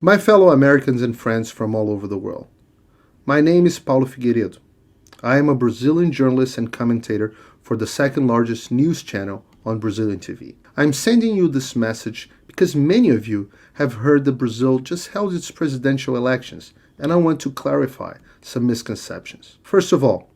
My fellow Americans and friends from all over the world, my name is Paulo Figueiredo. I am a Brazilian journalist and commentator for the second largest news channel on Brazilian TV. I'm sending you this message because many of you have heard that Brazil just held its presidential elections, and I want to clarify some misconceptions. First of all,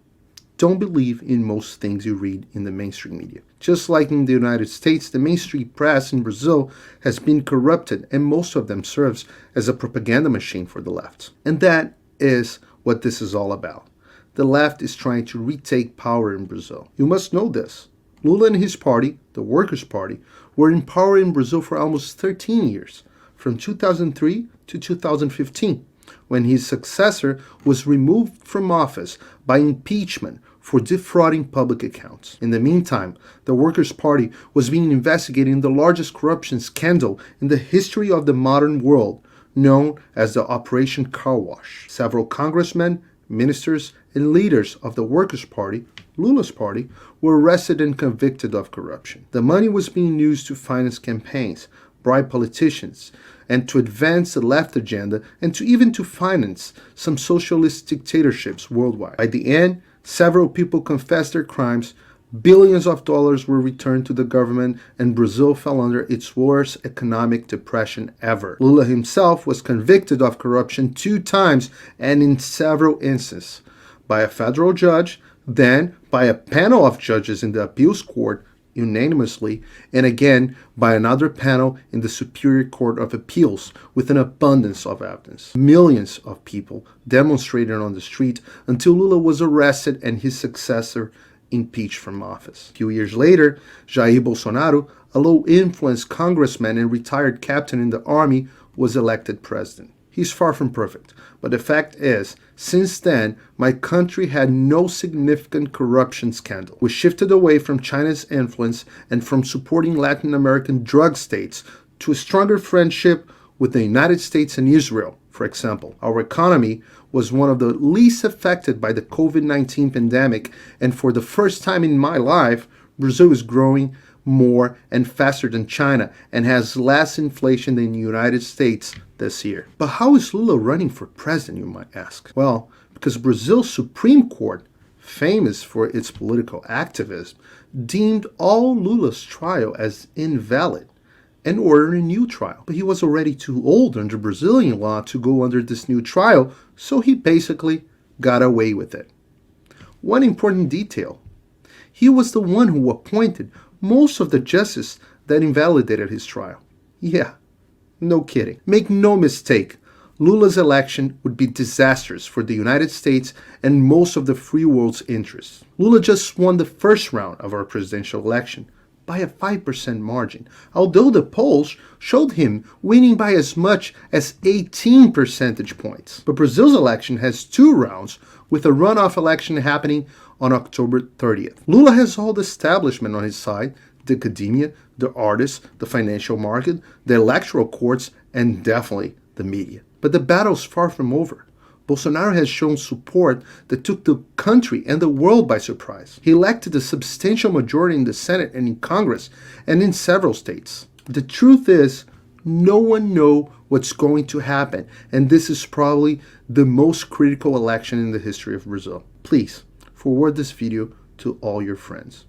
don't believe in most things you read in the mainstream media. Just like in the United States, the mainstream press in Brazil has been corrupted, and most of them serves as a propaganda machine for the left. And that is what this is all about. The left is trying to retake power in Brazil. You must know this. Lula and his party, the Workers' Party, were in power in Brazil for almost 13 years, from 2003 to 2015, when his successor was removed from office by impeachment for defrauding public accounts. In the meantime, the Workers' Party was being investigated in the largest corruption scandal in the history of the modern world, known as the Operation Car Wash. Several congressmen, ministers, and leaders of the Workers' Party, Lula's party, were arrested and convicted of corruption. The money was being used to finance campaigns, bribe politicians, and to advance the left agenda, and even to finance some socialist dictatorships worldwide. By the end, several people confessed their crimes, billions of dollars were returned to the government, and Brazil fell under its worst economic depression ever. Lula himself was convicted of corruption 2 times, and in several instances, by a federal judge, then by a panel of judges in the appeals court unanimously, and again by another panel in the Superior Court of Appeals with an abundance of evidence. Millions of people demonstrated on the street until Lula was arrested and his successor impeached from office. A few years later, Jair Bolsonaro, a low-influence congressman and retired captain in the army, was elected president. He's far from perfect, but the fact is, since then, my country had no significant corruption scandal. We shifted away from China's influence and from supporting Latin American drug states to a stronger friendship with the United States and Israel, for example. Our economy was one of the least affected by the COVID-19 pandemic, and for the first time in my life, Brazil is growing more and faster than China and has less inflation than the United States this year. But how is Lula running for president, you might ask? Well, because Brazil's Supreme Court, famous for its political activism, deemed all Lula's trial as invalid and ordered a new trial. But he was already too old under Brazilian law to go under this new trial, so he basically got away with it. One important detail: he was the one who appointed most of the justices that invalidated his trial. Yeah, no kidding. Make no mistake, Lula's election would be disastrous for the United States and most of the free world's interests. Lula just won the first round of our presidential election by a 5% margin, although the polls showed him winning by as much as 18 percentage points. But Brazil's election has 2 rounds, with a runoff election happening on October 30th. Lula has all the establishment on his side: the academia, the artists, the financial market, the electoral courts, and definitely the media. But the battle's far from over. Bolsonaro has shown support that took the country and the world by surprise. He elected a substantial majority in the Senate and in Congress, and in several states. The truth is, no one knows what's going to happen, and this is probably the most critical election in the history of Brazil. Please, forward this video to all your friends.